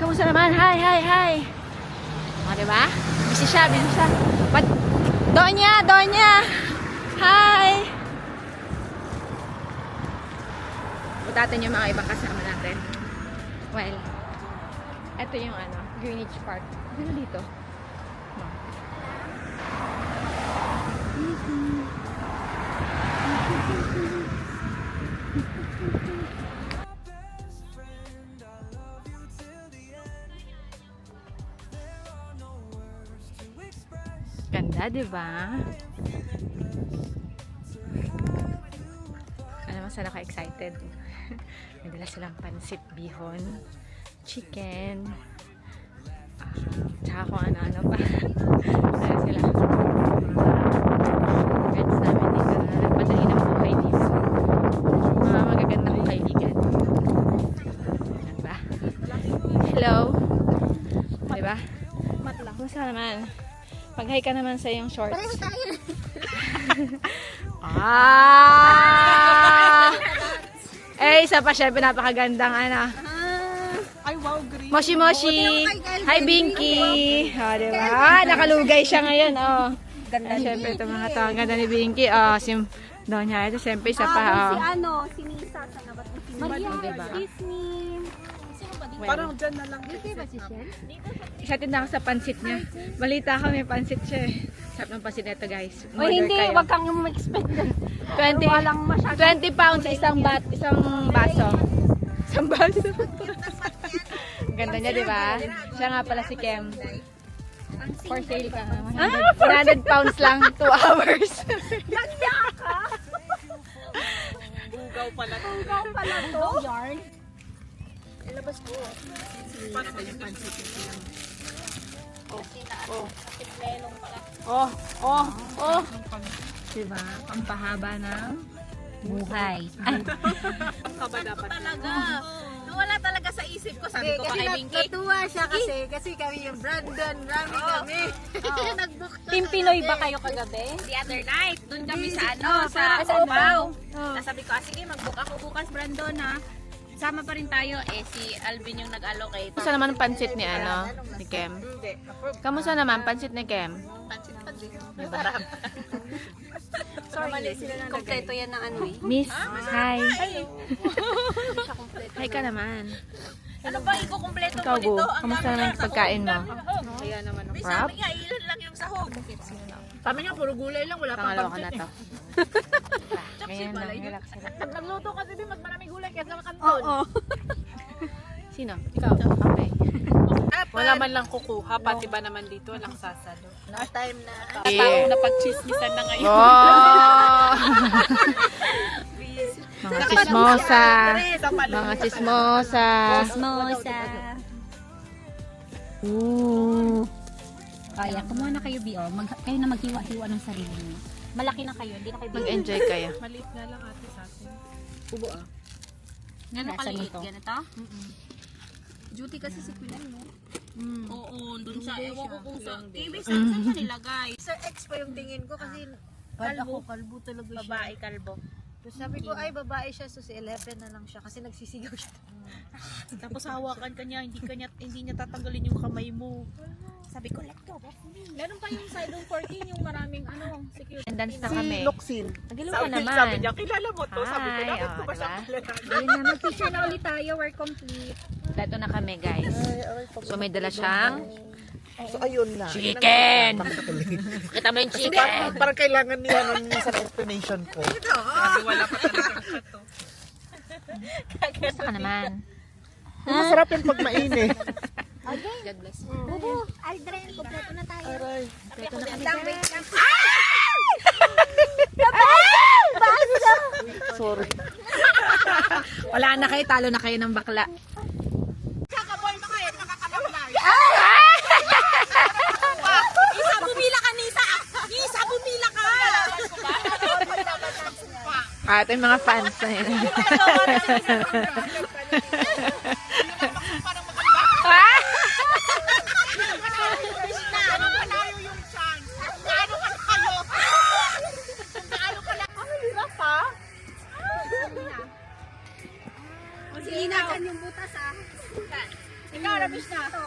Kamusta naman? Hi, hi, hi. O, diba? Busy siya, busy siya. But, Donya, Donya. Hi. Putatin yung mga ibang kasama natin. Well, ito yung ano, Greenwich Park. Ano dito? No. Ganda, diba? Alam mo, sana ka excited. May dala silang pansit bihon, chicken, tsaka kung ano-ano pa. Dala sila. Friends namin dito na nagpadali ng buhay dito. Mga magaganda kong kaibigan. Diba? Hello! Diba? Kumusta naman? Mag-hi ka naman sa iyong shorts. Pareho tayo. Eh, isa pa siya, pinapakagandang ano. Ay, wow, green. Moshi Moshi. Hi, Binky. O, diba? Nakalugay siya ngayon, oh. Ganda Ay, syempre, ito mga to. Ang ganda ni Binky. Oh, si Donya. Ito, syempre, isa pa, oh. Si ano, si Nisa. Sana ba't si Maria, diba? Disney. Sino ba dito? Parang dyan na lang. Dito ba si Shen? excited na ako sa pansit niya. Balita ko may pansit siya eh. Sarap ng pansit nito, guys. O hindi, wag kang mag-expect din. 20 pounds isang baso. Isang baso. Ang ganda niya, di ba? Siya nga pala si Kem. For sale ka. 100 pounds lang, 2 hours. Ganda ka! Bugaw pala. Ikaw pala to. Yarn. Ilabas ko. Paano ba yung pansit? Oh. Diba? Ang pahaba ng buhay. Ay, Kaba dapat. Talaga. Wala talaga sa isip ko. Sabi ko pa kay Binky. Natuwa siya kasi kami yung Brandon, rami kami. Nag-book Team Pinoy ba kayo kagabi? The other night, dun kami sa sa Cubao. Sabi ko, sige, mag-book ako bukas, Brandon, ha. Sama pa rin tayo. Si Alvin yung nag-allocate. kamusta naman ang pansit ni ni Kem? Kamusta naman pansit ni Kem? Masarap. Sorry, kompleto yan ng ano eh. Miss, hi. Hi ka naman. Ano ba, ikukumpleto Ikaw, mo Gu, nito? Ang kamusta dami naman ng yung pagkain mo? Kaya naman. May Crab? sabi nga, ilan lang yung sahog. Sabi niya, puro gulay lang. Wala pang Pangalawa ka na pansit to. Ngayon lang, relax ka lang. Pag nagluto kasi din, mas marami gulay kaya sa kanton. Oo. Sino? Ikaw? Okay. Wala man lang kukuha, pati ba naman dito, walang sasalo. No time na. Taong napag-chismisan na ngayon. Oh! Mga chismosa. Mga chismosa. Osmosa. Ooh. Kaya, kumuha na kayo, Bio. Kayo na maghiwa-hiwa ng sarili niyo. Malaki na kayo, hindi na kayo Mag-enjoy kayo. Maliit na lang ate sa atin. Gano'n kaliit? Ganito? Duty kasi si Queen, no? Oo, dun sa, ewan ko kung sa, saan siya nilagay? Sir X pa yung tingin ko kasi kalbo talaga siya. Babae kalbo. Tapos sabi ko, ay babae siya, so si 11 na lang siya kasi nagsisigaw siya. Tapos hawakan ka niya, hindi niya tatanggalin yung kamay mo. Sabi ko, let go of me. Meron pa yung side of 14, yung maraming security. And dance na kami. Luxin. Nagalaw ka naman. Sabi niya, kilala mo to. Sabi ko, Hi, dapat ko ba siya diba? kilala? Ayun na, mag-picture na ulit tayo. We're complete. Ito na kami, guys. So may dala siyang So ayun na. chicken. Kita mo yung chicken. Parang kailangan niya ng isang explanation ko. Sabi wala pa talagang kato. Gusto ka naman. Masarap yung pag mainit. God bless you. Bubu, Aldrin, kompleto na tayo. Aray. Ito na kami, guys. Sorry. Wala na kayo, talo na kayo ng bakla. Isa, bumila ka, Nisa! Nisa, bumila ka! Ito yung mga fans na yun. Tamis na ako.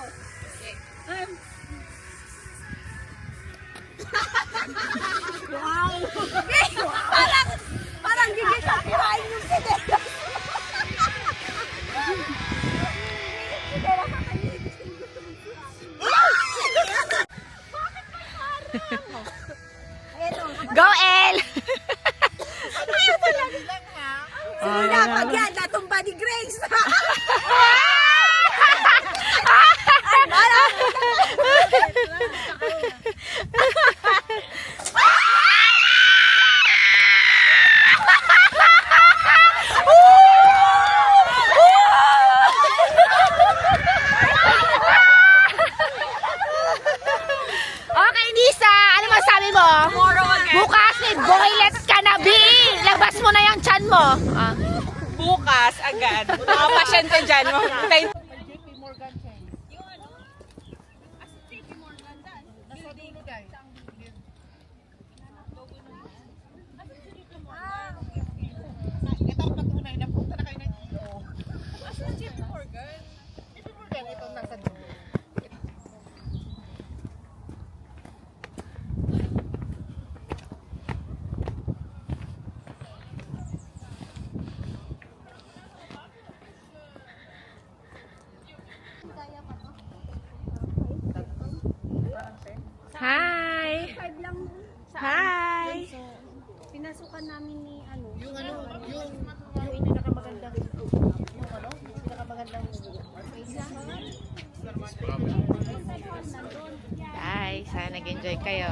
Parang gigit ang kirain yung sinela. Go, El! Sinila, pag yan, natumba ni Grace. Okay, Nisa, ano masabi mo? Bukas may boylet ka na, B! Labas mo na yung chan mo. Ah. Bukas agad. Mga pasyente dyan. Hi! Hi! Pinasukan namin ni ano. Yung pinakamagandang Bye! Sana nag-enjoy kayo.